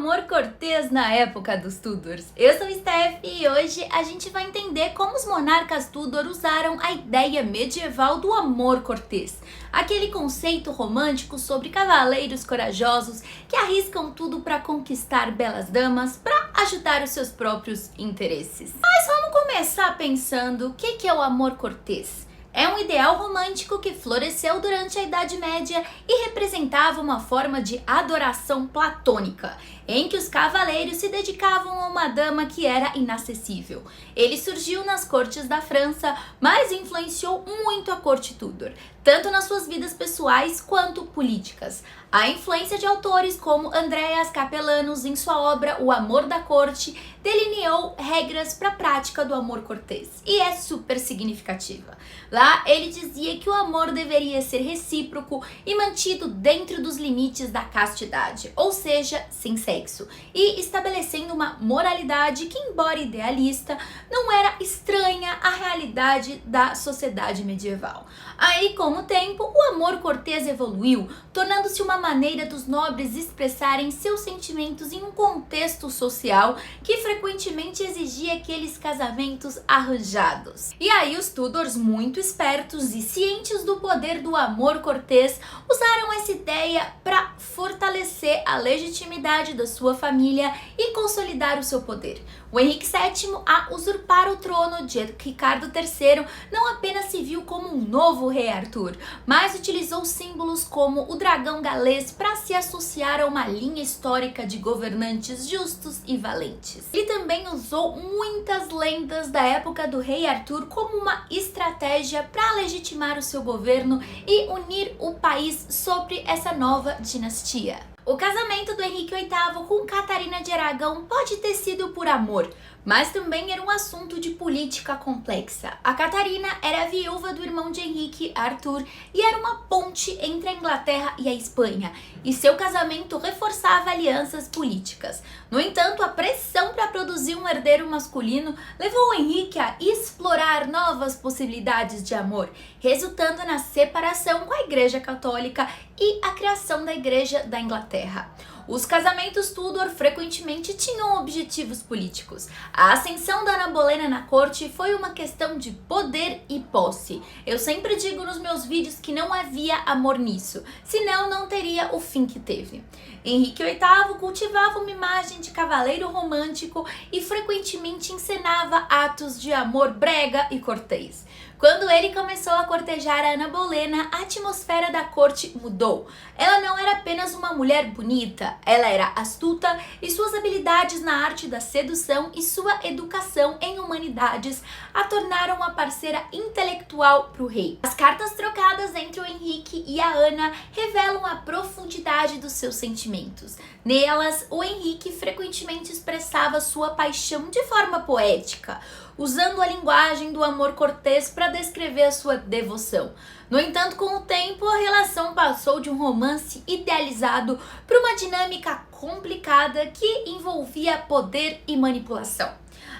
amor cortês na época dos Tudors. Eu sou Steph e hoje a gente vai entender como os monarcas Tudor usaram a ideia medieval do amor cortês, aquele conceito romântico sobre cavaleiros corajosos que arriscam tudo para conquistar belas damas para ajudar os seus próprios interesses. Mas vamos começar pensando o que é o amor cortês. É um ideal romântico que floresceu durante a Idade Média e representava uma forma de adoração platônica, em que os cavaleiros se dedicavam a uma dama que era inacessível. Ele surgiu nas cortes da França, mas influenciou muito a corte Tudor, tanto nas suas vidas pessoais quanto políticas. A influência de autores como Andreas Capellanus em sua obra O Amor da Corte delineou regras para a prática do amor cortês, e é super significativa. Lá ele dizia que o amor deveria ser recíproco e mantido dentro dos limites da castidade, ou seja, sem sexo, e estabelecendo uma moralidade que, embora idealista, não era estranha à realidade da sociedade medieval. Aí, com o tempo, o amor cortês evoluiu, tornando-se uma maneira dos nobres expressarem seus sentimentos em um contexto social que frequentemente exigia aqueles casamentos arranjados. E aí os Tudors, muito espertos e cientes do poder do amor cortês, usaram essa ideia para fortalecer a legitimidade da sua família e consolidar o seu poder. O Henrique VII, a usurpar o trono de Ricardo III, não apenas se viu como um novo rei Arthur, mas utilizou símbolos como o dragão galês para se associar a uma linha histórica de governantes justos e valentes. Ele também usou muitas lendas da época do rei Arthur como uma estratégia para legitimar o seu governo e unir o país sobre essa nova dinastia. O casamento do Henrique VIII com Catarina de Aragão pode ter sido por amor, mas também era um assunto de política complexa. A Catarina era viúva do irmão de Henrique, Arthur, e era uma ponte entre a Inglaterra e a Espanha, e seu casamento reforçava alianças políticas. No entanto, a pressão para produzir um herdeiro masculino levou Henrique a explorar novas possibilidades de amor, resultando na separação com a Igreja Católica e a criação da Igreja da Inglaterra. Os casamentos Tudor frequentemente tinham objetivos políticos. A ascensão da Ana Bolena na corte foi uma questão de poder e posse. Eu sempre digo nos meus vídeos que não havia amor nisso, senão não teria o fim que teve. Henrique VIII cultivava uma imagem de cavaleiro romântico e frequentemente encenava atos de amor brega e cortês. Quando ele começou a cortejar a Ana Bolena, a atmosfera da corte mudou. Ela não era apenas uma mulher bonita, ela era astuta e suas habilidades na arte da sedução e sua educação em humanidades a tornaram uma parceira intelectual para o rei. As cartas trocadas entre o Henrique e a Ana revelam a profundidade dos seus sentimentos. Nelas, o Henrique frequentemente expressava sua paixão de forma poética, usando a linguagem do amor cortês para descrever a sua devoção. No entanto, com o tempo, a relação passou de um romance idealizado para uma dinâmica complicada que envolvia poder e manipulação.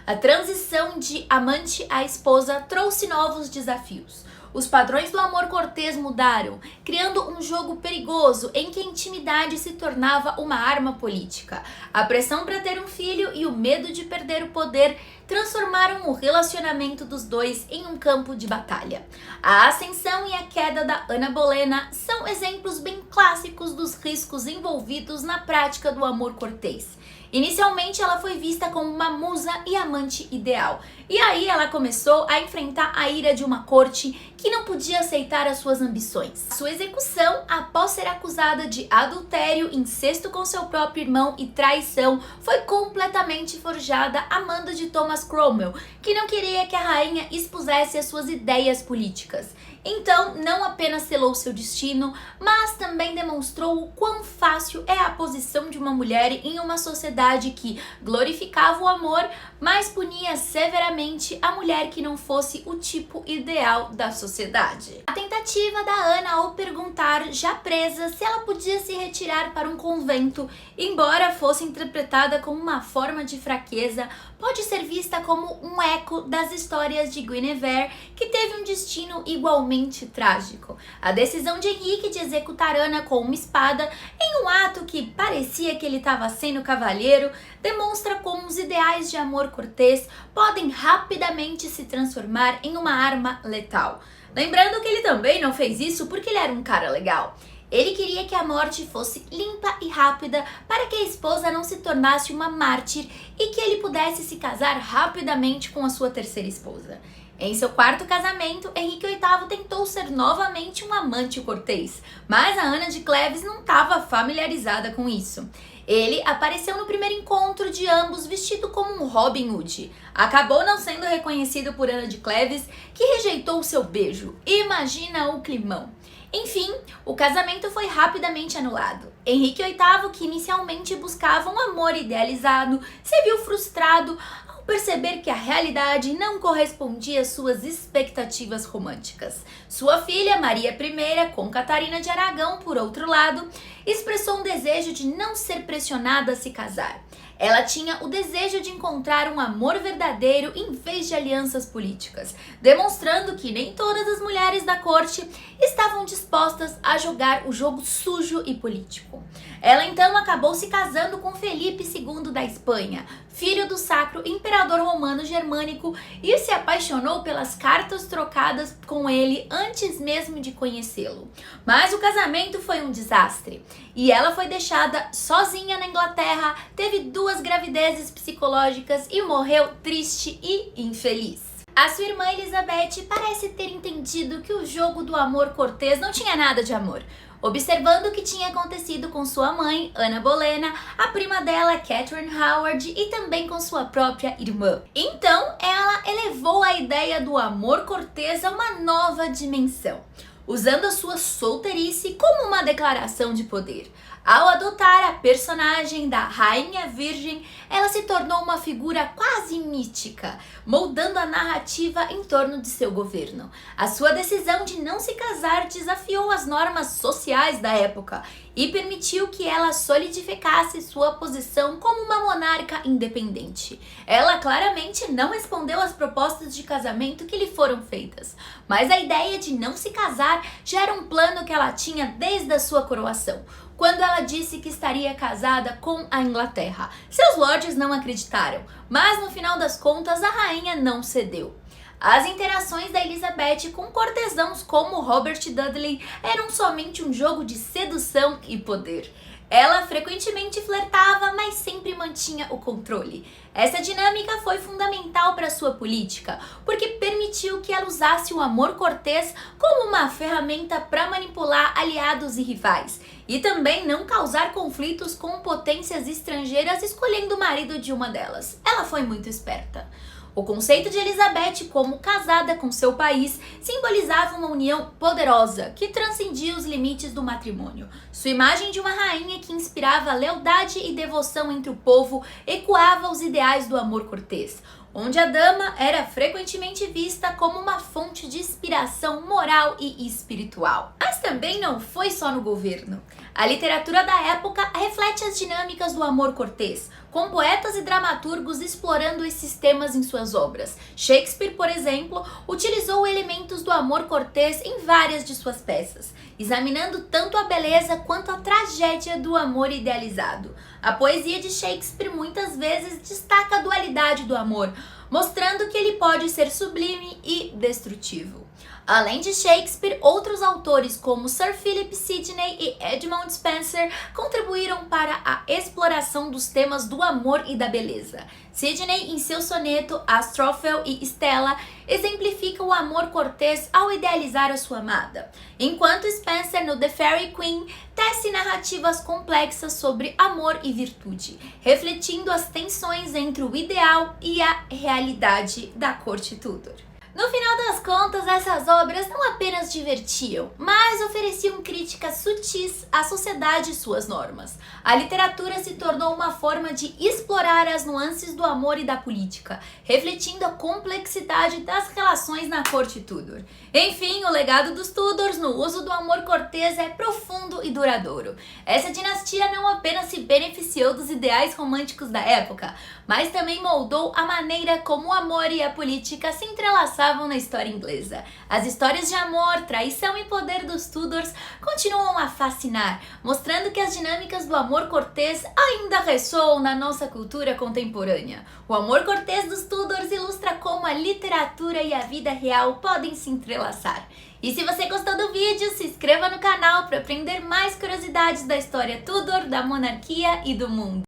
A transição de amante a esposa trouxe novos desafios. Os padrões do amor cortês mudaram, criando um jogo perigoso em que a intimidade se tornava uma arma política. A pressão para ter um filho e o medo de perder o poder transformaram o relacionamento dos dois em um campo de batalha. A ascensão e a queda da Ana Bolena são exemplos bem clássicos dos riscos envolvidos na prática do amor cortês. Inicialmente ela foi vista como uma musa e amante ideal, e aí ela começou a enfrentar a ira de uma corte que não podia aceitar as suas ambições. Sua execução, após ser acusada de adultério, incesto com seu próprio irmão e traição, foi completamente forjada a mando de Thomas Cromwell, que não queria que a rainha expusesse as suas ideias políticas. Então, não apenas selou seu destino, mas também demonstrou o quão fácil é a posição de uma mulher em uma sociedade que glorificava o amor, mas punia severamente a mulher que não fosse o tipo ideal da sociedade. A tentativa da Ana ao perguntar, já presa, se ela podia se retirar para um convento, embora fosse interpretada como uma forma de fraqueza, pode ser vista como um eco das histórias de Guinevere, que teve um destino igualmente igualmente trágico. A decisão de Henrique de executar Ana com uma espada, em um ato que parecia que ele estava sendo cavalheiro, demonstra como os ideais de amor cortês podem rapidamente se transformar em uma arma letal. Lembrando que ele também não fez isso porque ele era um cara legal. Ele queria que a morte fosse limpa e rápida para que a esposa não se tornasse uma mártir e que ele pudesse se casar rapidamente com a sua terceira esposa. Em seu quarto casamento, Henrique VIII tentou ser novamente um amante cortês, mas a Ana de Cleves não estava familiarizada com isso. Ele apareceu no primeiro encontro de ambos vestido como um Robin Hood. Acabou não sendo reconhecido por Ana de Cleves, que rejeitou seu beijo. Imagina o climão. Enfim, o casamento foi rapidamente anulado. Henrique VIII, que inicialmente buscava um amor idealizado, se viu frustrado ao perceber que a realidade não correspondia às suas expectativas românticas. Sua filha, Maria I, com Catarina de Aragão, por outro lado, expressou um desejo de não ser pressionada a se casar. Ela tinha o desejo de encontrar um amor verdadeiro em vez de alianças políticas, demonstrando que nem todas as mulheres da corte estavam dispostas a jogar o jogo sujo e político. Ela então acabou se casando com Felipe II da Espanha, filho do Sacro Imperador Romano Germânico, e se apaixonou pelas cartas trocadas com ele antes mesmo de conhecê-lo. Mas o casamento foi um desastre e ela foi deixada sozinha na Inglaterra, teve 2 gravidezes psicológicas e morreu triste e infeliz. A sua irmã Elizabeth parece ter entendido que o jogo do amor cortês não tinha nada de amor. Observando o que tinha acontecido com sua mãe, Ana Bolena, a prima dela, Catherine Howard, e também com sua própria irmã. Então, ela elevou a ideia do amor cortês a uma nova dimensão, usando a sua solteirice como uma declaração de poder. Ao adotar a personagem da Rainha Virgem, ela se tornou uma figura quase mítica, moldando a narrativa em torno de seu governo. A sua decisão de não se casar desafiou as normas sociais da época e permitiu que ela solidificasse sua posição como uma monarca independente. Ela claramente não respondeu às propostas de casamento que lhe foram feitas, mas a ideia de não se casar já era um plano que ela tinha desde a sua coroação, quando ela disse que estaria casada com a Inglaterra. Seus lords não acreditaram, mas no final das contas a rainha não cedeu. As interações da Elizabeth com cortesãos como Robert Dudley eram somente um jogo de sedução e poder. Ela frequentemente flertava, mas sempre mantinha o controle. Essa dinâmica foi fundamental para sua política, porque permitiu que ela usasse o amor cortês como uma ferramenta para manipular aliados e rivais, e também não causar conflitos com potências estrangeiras escolhendo o marido de uma delas. Ela foi muito esperta. O conceito de Elizabeth como casada com seu país simbolizava uma união poderosa que transcendia os limites do matrimônio. Sua imagem de uma rainha que inspirava lealdade e devoção entre o povo ecoava os ideais do amor cortês, onde a dama era frequentemente vista como uma fonte de inspiração moral e espiritual. Mas também não foi só no governo. A literatura da época reflete as dinâmicas do amor cortês, com poetas e dramaturgos explorando esses temas em suas obras. Shakespeare, por exemplo, utilizou elementos do amor cortês em várias de suas peças, examinando tanto a beleza quanto a tragédia do amor idealizado. A poesia de Shakespeare muitas vezes destaca a dualidade do amor, mostrando que ele pode ser sublime e destrutivo. Além de Shakespeare, outros autores como Sir Philip Sidney e Edmund Spenser contribuíram para a exploração dos temas do amor e da beleza. Sidney, em seu soneto Astrophel e Stella, exemplifica o amor cortês ao idealizar a sua amada, enquanto Spenser, no The Faerie Queene, tece narrativas complexas sobre amor e virtude, refletindo as tensões entre o ideal e a realidade da corte Tudor. No final das contas, essas obras não apenas divertiam, mas ofereciam críticas sutis à sociedade e suas normas. A literatura se tornou uma forma de explorar as nuances do amor e da política, refletindo a complexidade das relações na corte Tudor. Enfim, o legado dos Tudors no uso do amor cortês é profundo e duradouro. Essa dinastia não apenas se beneficiou dos ideais românticos da época, mas também moldou a maneira como o amor e a política se entrelaçavam estavam na história inglesa. As histórias de amor, traição e poder dos Tudors continuam a fascinar, mostrando que as dinâmicas do amor cortês ainda ressoam na nossa cultura contemporânea. O amor cortês dos Tudors ilustra como a literatura e a vida real podem se entrelaçar. E se você gostou do vídeo, se inscreva no canal para aprender mais curiosidades da história Tudor, da monarquia e do mundo.